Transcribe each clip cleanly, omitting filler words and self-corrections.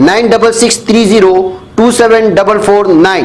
9663027449।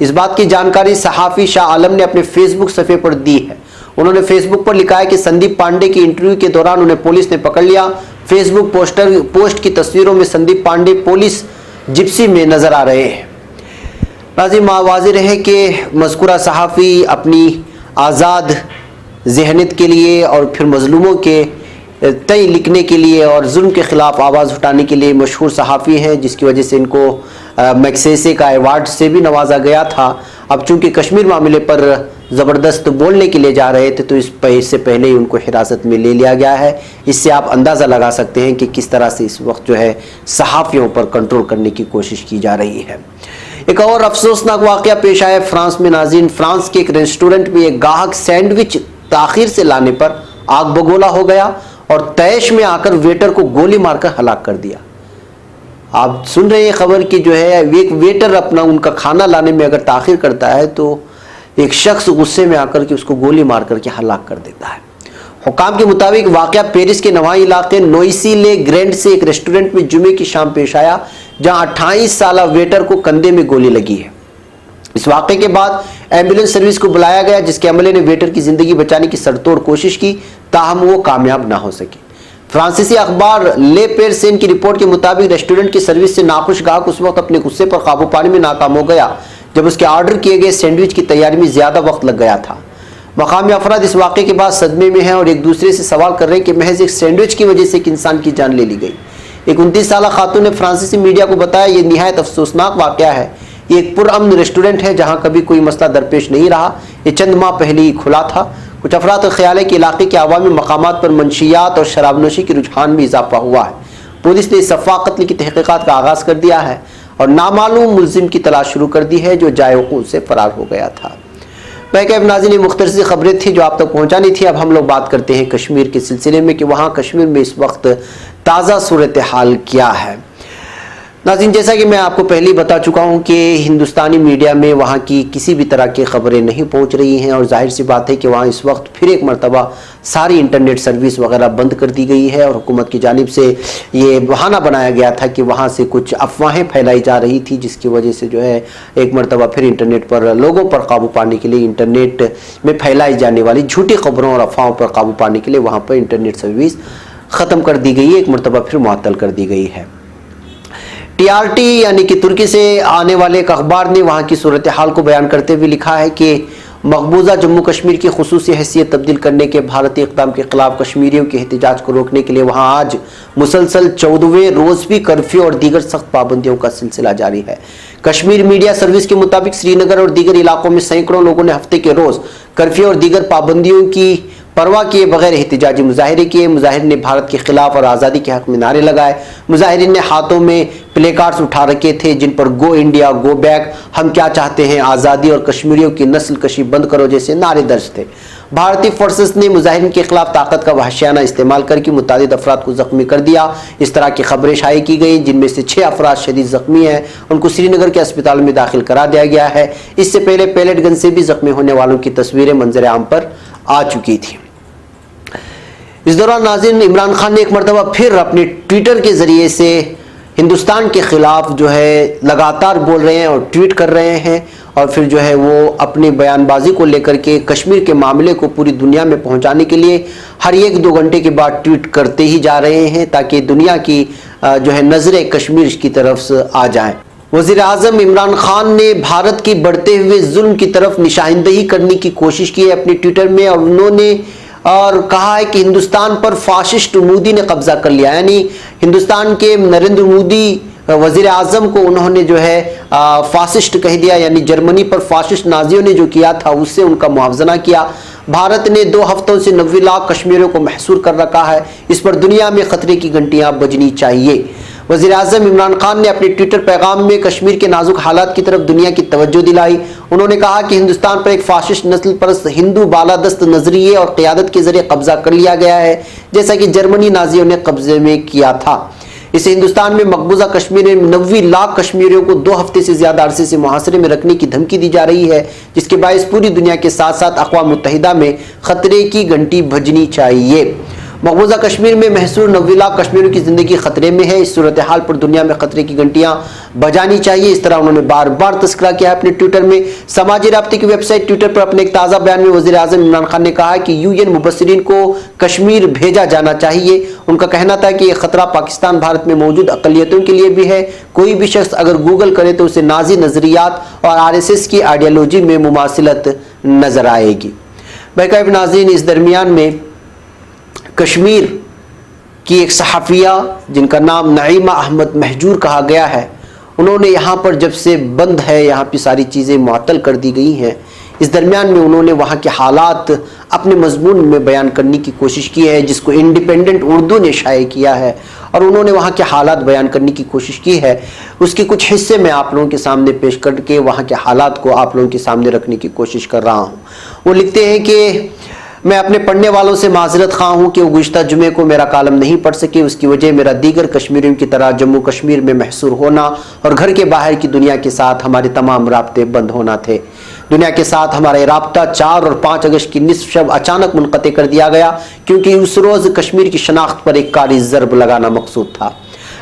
اس بات کی جانکاری صحافی شاہ عالم نے اپنے فیس بک صفحے پر دی ہے۔ انہوں نے فیس بک پر لکھا ہے کہ سندیپ پانڈے کی انٹرویو کے دوران انہیں پولیس نے پکڑ لیا۔ فیس بک پوسٹ کی تصویروں میں سندیپ پانڈے پولیس جپسی میں نظر آ رہے ہیں۔ ناظرین، واضح رہے کہ مذکورہ صحافی اپنی آزاد ذہنیت کے لیے اور پھر مظلوموں کے تئیں لکھنے کے لیے اور ظلم کے خلاف آواز اٹھانے کے لیے مشہور صحافی ہیں، جس کی وجہ سے ان کو میگسیسے کا ایوارڈ سے بھی نوازا گیا تھا۔ اب چونکہ کشمیر معاملے پر زبردست بولنے کے لیے جا رہے تھے تو اس سے پہلے ہی ان کو حراست میں لے لیا گیا ہے۔ اس سے آپ اندازہ لگا سکتے ہیں کہ کس طرح سے اس وقت جو ہے صحافیوں پر کنٹرول کرنے کی کوشش کی جا رہی ہے۔ ایک اور افسوسناک واقعہ پیش آیا فرانس میں۔ ناظرین، فرانس کے ایک ریسٹورنٹ میں ایک گاہک سینڈوچ تاخیر سے لانے پر آگ بگولا ہو گیا اور طیش میں آ کر ویٹر کو گولی مار کر ہلاک کر دیا۔ آپ سن رہے ہیں خبر کہ جو ہے ایک ویٹر ان کا کھانا لانے میں اگر تاخیر کرتا ہے تو ایک شخص غصے میں آ کر کے اس کو گولی مار کر کے ہلاک کر دیتا ہے۔ حکام کے مطابق واقعہ پیرس کے نواحی علاقے نوئسی لے گرینڈ سے ایک ریسٹورنٹ میں جمعے کی شام پیش آیا، جہاں 28 سالہ ویٹر کو کندھے میں گولی لگی ہے۔ اس واقعے کے بعد ایمبولینس سروس کو بلایا گیا، جس کے عملے نے ویٹر کی زندگی بچانے کی سرتوڑ کوشش کی، تاہم وہ کامیاب نہ ہو سکی۔ فرانسیسی اخبار لے پیرسین کی رپورٹ کے مطابق ریسٹورنٹ کی سروس سے ناخوش گاہک اس وقت اپنے غصے پر قابو پانے میں ناکام ہو گیا جب اس کے آرڈر کیے گئے سینڈوچ کی تیاری میں زیادہ وقت لگ گیا تھا۔ مقامی افراد اس واقعے کے بعد صدمے میں ہیں اور ایک دوسرے سے سوال کر رہے ہیں کہ محض ایک سینڈوچ کی وجہ سے ایک انسان کی جان لے لی گئی۔ ایک 29 سالہ خاتون نے فرانسیسی میڈیا کو بتایا، یہ نہایت افسوسناک واقعہ ہے۔ یہ ایک پرامن ریسٹورنٹ ہے جہاں کبھی کوئی مسئلہ درپیش نہیں رہا۔ یہ چند ماہ پہلے ہی کھلا تھا۔ کچھ افراد کا خیال ہے کہ علاقے کے عوامی مقامات پر منشیات اور شراب نوشی کے رجحان میں اضافہ ہوا ہے۔ پولیس نے اس افواہ قتل کی تحقیقات کا آغاز کر دیا ہے اور نامعلوم ملزم کی تلاش شروع کر دی ہے جو جائے وقوع سے فرار ہو گیا تھا۔ ناظرین، یہ مختصر خبریں تھیں جو آپ تک پہنچانی تھی۔ اب ہم لوگ بات کرتے ہیں کشمیر کے سلسلے میں کہ وہاں کشمیر میں اس وقت تازہ صورتحال کیا ہے۔ ناظرین، جیسا کہ میں آپ کو پہلے بتا چکا ہوں کہ ہندوستانی میڈیا میں وہاں کی کسی بھی طرح کی خبریں نہیں پہنچ رہی ہیں اور ظاہر سی بات ہے کہ وہاں اس وقت پھر ایک مرتبہ ساری انٹرنیٹ سروس وغیرہ بند کر دی گئی ہے اور حکومت کی جانب سے یہ بہانہ بنایا گیا تھا کہ وہاں سے کچھ افواہیں پھیلائی جا رہی تھی، جس کی وجہ سے جو ہے ایک مرتبہ پھر انٹرنیٹ پر لوگوں پر قابو پانے کے لیے انٹرنیٹ میں پھیلائی جانے والی جھوٹی خبروں اور افواہوں پر قابو پانے کے لیے وہاں پر انٹرنیٹ سروس ختم کر دی گئی ہے، ایک مرتبہ پھر معطل کر دی گئی ہے۔ TRT یعنی کہ ترکی سے آنے والے ایک اخبار نے وہاں کی صورتحال کو بیان کرتے ہوئے لکھا ہے کہ مقبوضہ جموں کشمیر کی خصوصی حیثیت تبدیل کرنے کے بھارتی اقدام کے خلاف کشمیریوں کے احتجاج کو روکنے کے لیے وہاں آج مسلسل 14ویں روز بھی کرفیو اور دیگر سخت پابندیوں کا سلسلہ جاری ہے۔ کشمیر میڈیا سروس کے مطابق سری نگر اور دیگر علاقوں میں سینکڑوں لوگوں نے ہفتے کے روز کرفیو اور دیگر پابندیوں کی پرواہ کیے بغیر احتجاجی مظاہرے کیے۔ مظاہرین نے بھارت کے خلاف اور آزادی کے حق میں نعرے لگائے۔ مظاہرین نے ہاتھوں میں پلے کارڈز اٹھا رکھے تھے جن پر گو انڈیا، گو بیک، ہم کیا چاہتے ہیں، آزادی اور کشمیریوں کی نسل کشی بند کرو جیسے نعرے درج تھے۔ بھارتی فورسز نے مظاہرین کے خلاف طاقت کا وحشیانہ استعمال کر کے متعدد افراد کو زخمی کر دیا۔ اس طرح کی خبریں شائع کی گئی جن میں سے 6 افراد شدید زخمی ہیں، ان کو سری نگر کے اسپتال میں داخل کرا دیا گیا ہے۔ اس سے پہلے پیلیٹ گن سے بھی زخمی ہونے والوں کی تصویریں منظر عام پر آ چکی تھیں۔ اس دوران ناظرین، عمران خان نے ایک مرتبہ پھر اپنے ٹویٹر کے ذریعے سے ہندوستان کے خلاف جو ہے لگاتار بول رہے ہیں اور ٹویٹ کر رہے ہیں اور پھر جو ہے وہ اپنی بیان بازی کو لے کر کے کشمیر کے معاملے کو پوری دنیا میں پہنچانے کے لیے ہر 1-2 گھنٹے کے بعد ٹویٹ کرتے ہی جا رہے ہیں تاکہ دنیا کی جو ہے نظریں کشمیر کی طرف سے آ جائیں۔ وزیر اعظم عمران خان نے بھارت کی بڑھتے ہوئے ظلم کی طرف نشاندہی کرنے کی کوشش کی ہے اپنے ٹویٹر میں، اور انہوں نے کہا ہے کہ ہندوستان پر فاشسٹ مودی نے قبضہ کر لیا، یعنی ہندوستان کے نریندر مودی وزیر اعظم کو انہوں نے جو ہے فاشسٹ کہہ دیا، یعنی جرمنی پر فاشسٹ نازیوں نے جو کیا تھا اس سے ان کا موازنہ کیا۔ بھارت نے 2 ہفتوں سے 90 لاکھ کشمیریوں کو محصور کر رکھا ہے، اس پر دنیا میں خطرے کی گھنٹیاں بجنی چاہیے۔ وزیر اعظم عمران خان نے اپنے ٹویٹر پیغام میں کشمیر کے نازک حالات کی طرف دنیا کی توجہ دلائی۔ انہوں نے کہا کہ ہندوستان پر ایک فاشسٹ نسل پرست ہندو بالادست نظریے اور قیادت کے ذریعے قبضہ کر لیا گیا ہے، جیسا کہ جرمنی نازیوں نے قبضے میں کیا تھا۔ اسے ہندوستان میں مقبوضہ کشمیر میں 90 لاکھ کشمیریوں کو 2 ہفتے سے زیادہ عرصے سے محاصرے میں رکھنے کی دھمکی دی جا رہی ہے، جس کے باعث پوری دنیا کے ساتھ ساتھ اقوام متحدہ میں خطرے کی گھنٹی بجنی چاہیے۔ مقبوضہ کشمیر میں محصور 90 لاکھ کشمیریوں کی زندگی خطرے میں ہے. اس صورتحال پر دنیا میں خطرے کی گھنٹیاں بجانی چاہیے. اس طرح انہوں نے بار بار تذکرہ کیا ہے اپنے ٹویٹر میں. سماجی رابطے کی ویب سائٹ ٹویٹر پر اپنے ایک تازہ بیان میں وزیر اعظم عمران خان نے کہا کہ UN مبصرین کو کشمیر بھیجا جانا چاہیے. ان کا کہنا تھا کہ یہ خطرہ پاکستان بھارت میں موجود اقلیتوں کے لیے بھی ہے. کوئی بھی شخص اگر گوگل کرے تو اسے نازی نظریات اور RSS کی آئیڈیالوجی میں مماثلت نظر آئے گی. بہرکیف ناظرین، اس درمیان میں کشمیر کی ایک صحافیہ جن کا نام نعیمہ احمد مہجور کہا گیا ہے، انہوں نے یہاں پر جب سے بند ہے یہاں پہ ساری چیزیں معطل کر دی گئی ہیں، اس درمیان میں انہوں نے وہاں کے حالات اپنے مضمون میں بیان کرنے کی کوشش کی ہے، جس کو انڈیپینڈنٹ اردو نے شائع کیا ہے، اور انہوں نے وہاں کے حالات بیان کرنے کی کوشش کی ہے. اس کے کچھ حصے میں آپ لوگوں کے سامنے پیش کر کے وہاں کے حالات کو آپ لوگوں کے سامنے رکھنے کی کوشش کر رہا ہوں. وہ لکھتے ہیں کہ میں اپنے پڑھنے والوں سے معذرت خواہ ہوں کہ وہ گزشتہ جمعے کو میرا کالم نہیں پڑھ سکے. اس کی وجہ میرا دیگر کشمیریوں کی طرح جموں کشمیر میں محصور ہونا اور گھر کے باہر کی دنیا کے ساتھ ہمارے تمام رابطے بند ہونا تھے. دنیا کے ساتھ ہمارا رابطہ 4 اور 5 اگست کی نصف شب اچانک منقطع کر دیا گیا، کیونکہ اس روز کشمیر کی شناخت پر ایک کاری ضرب لگانا مقصود تھا.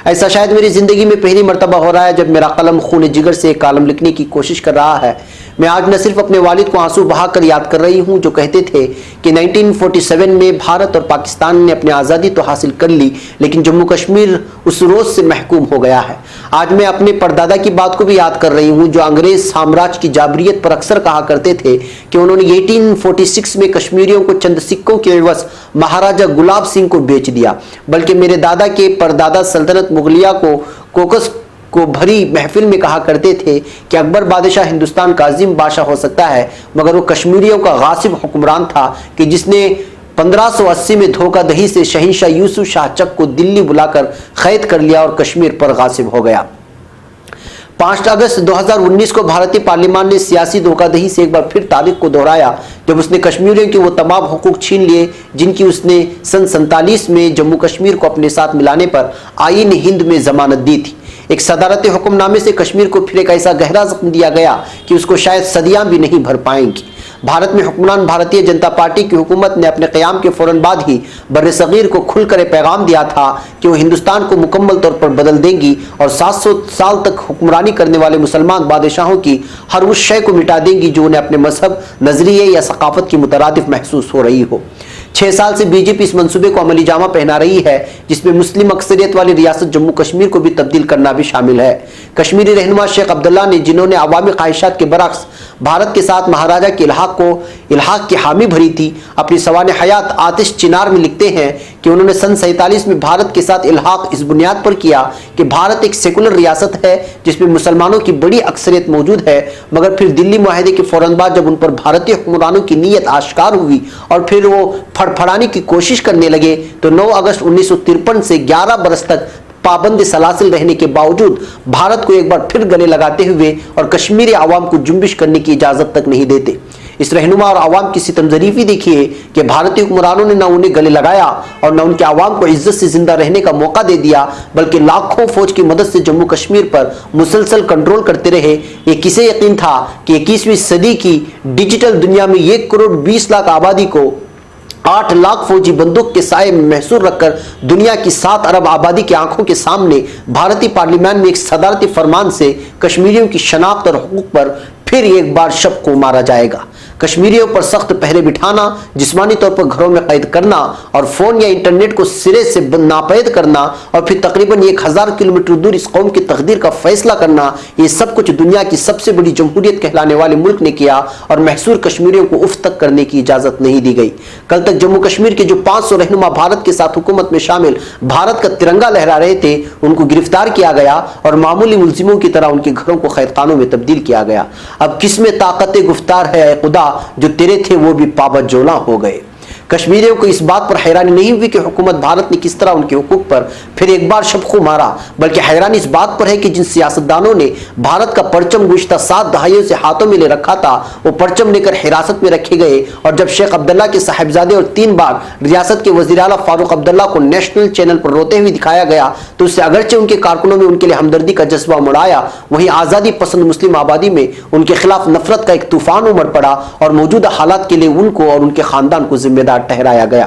ایسا شاید میری زندگی میں پہلی مرتبہ ہو رہا ہے جب میرا قلم خون جگر سے ایک کالم لکھنے کی کوشش کر رہا ہے. میں آج نہ صرف اپنے والد کو آنسو بہا کر یاد کر رہی ہوں جو کہتے تھے کہ 1947 میں بھارت اور پاکستان نے اپنی آزادی تو حاصل کر لی لیکن جموں کشمیر اس روز سے محکوم ہو گیا ہے. آج میں اپنے پردادا کی بات کو بھی یاد کر رہی ہوں جو انگریز سامراج کی جابریت پر اکثر کہا کرتے تھے کہ انہوں نے 1846 میں کشمیریوں کو چند سکوں کے عوض مہاراجہ گلاب سنگھ کو بیچ دیا. بلکہ میرے دادا کے پردادا سلطنت مغلیہ کو کوکس کو بھری محفل میں کہا کرتے تھے کہ اکبر بادشاہ ہندوستان کا عظیم بادشاہ ہو سکتا ہے مگر وہ کشمیریوں کا غاصب حکمران تھا کہ جس نے 1580 میں دھوکہ دہی سے شہنشاہ یوسف شاہ چک کو دلی بلا کر قید کر لیا اور کشمیر پر غاصب ہو گیا. 5 اگست 2019 کو بھارتی پارلیمان نے سیاسی دھوکہ دہی سے ایک بار پھر تاریخ کو دہرایا جب اس نے کشمیریوں کے وہ تمام حقوق چھین لیے جن کی اس نے سن 47 میں جموں کشمیر کو اپنے ساتھ ملانے پر آئین ہند میں ضمانت دی تھی. ایک صدارتی حکم نامے سے کشمیر کو پھر ایک ایسا گہرا زخم دیا گیا کہ اس کو شاید صدیاں بھی نہیں بھر پائیں گی. بھارت میں حکمران بھارتیہ جنتا پارٹی کی حکومت نے اپنے قیام کے فوراً بعد ہی بر صغیر کو کھل کر پیغام دیا تھا کہ وہ ہندوستان کو مکمل طور پر بدل دیں گی اور 700 سال تک حکمرانی کرنے والے مسلمان بادشاہوں کی ہر اس شے کو مٹا دیں گی جو انہیں اپنے مذہب، نظریے یا ثقافت کی مترادف محسوس ہو رہی ہو. 6 سال سے بی جے پی اس منصوبے کو عملی جامہ پہنا رہی ہے جس میں مسلم اکثریت والی ریاست جموں کشمیر کو بھی تبدیل کرنا بھی شامل ہے. کشمیری رہنما شیخ عبداللہ نے جنہوں نے عوامی خواہشات کے برعکس بھارت کے ساتھ مہاراجہ کے الحاق کی حامی بھری تھی، اپنی سوانح حیات آتش چنار میں لکھتے ہیں کہ انہوں نے سن 47 میں بھارت کے ساتھ الحاق اس بنیاد پر کیا کہ بھارت ایک سیکولر ریاست ہے جس میں مسلمانوں کی بڑی اکثریت موجود ہے. مگر پھر دلی معاہدے کے فوراً بعد جب ان پر بھارتی حکمرانوں کی نیت آشکار ہوئی اور پھر وہ پھڑپھڑانے کی کوشش کرنے لگے تو 9 اگست 1953 سے 11 برس تک پابند سلاسل رہنے کے باوجود بھارت کو ایک بار پھر گلے لگاتے ہوئے اور کشمیری عوام کو جنبش کرنے کی اجازت تک نہیں دیتے. اس رہنما اور عوام کی ستم ظریفی دیکھیے کہ بھارتی حکمرانوں نے نہ انہیں گلے لگایا اور نہ ان کے عوام کو عزت سے زندہ رہنے کا موقع دے دیا بلکہ لاکھوں فوج کی مدد سے جموں کشمیر پر مسلسل کنٹرول کرتے رہے. یہ کسے یقین تھا کہ 21ویں صدی کی ڈیجیٹل دنیا میں 1 کروڑ 20 لاکھ آبادی کو 8 لاکھ فوجی بندوق کے سائے میں محصور رکھ کر دنیا کی 7 ارب آبادی کی آنکھوں کے سامنے بھارتی پارلیمان میں ایک صدارتی فرمان سے کشمیریوں کی شناخت اور حقوق پر پھر ایک بار شب کو مارا جائے گا. کشمیریوں پر سخت پہرے بٹھانا، جسمانی طور پر گھروں میں قید کرنا اور فون یا انٹرنیٹ کو سرے سے ناپید کرنا اور پھر تقریباً 1000 کلومیٹر دور اس قوم کی تقدیر کا فیصلہ کرنا، یہ سب کچھ دنیا کی سب سے بڑی جمہوریت کہلانے والے ملک نے کیا اور محصور کشمیریوں کو اف تک کرنے کی اجازت نہیں دی گئی. کل تک جموں کشمیر کے جو 500 رہنما بھارت کے ساتھ حکومت میں شامل بھارت کا ترنگا لہرا رہے تھے ان کو گرفتار کیا گیا اور معمولی ملزموں کی طرح ان کے گھروں کو قید خانوں میں تبدیل کیا گیا. اب کس میں طاقت گفتار ہے اے خدا، جو تیرے تھے وہ بھی پابند جولاں ہو گئے. کشمیریوں کو اس بات پر حیرانی نہیں ہوئی کہ حکومت بھارت نے کس طرح ان کے حقوق پر پھر ایک بار شبخو مارا، بلکہ حیرانی اس بات پر ہے کہ جن سیاستدانوں نے بھارت کا پرچم گزشتہ 7 دہائیوں سے ہاتھوں میں لے رکھا تھا وہ پرچم لے کر حراست میں رکھے گئے اور جب شیخ عبداللہ کے صاحبزادے اور 3 بار ریاست کے وزیر اعلیٰ فاروق عبداللہ کو نیشنل چینل پر روتے ہوئے دکھایا گیا تو اس سے اگرچہ ان کے کارکنوں میں ان کے لیے ہمدردی کا جذبہ مڑ آیا، وہیں آزادی پسند مسلم آبادی میں ان کے خلاف نفرت کا ایک طوفان امڑ پڑا اور موجودہ حالات کے لیے ان کو اور ان کے خاندان کو ذمہ دار ٹھہرایا گیا.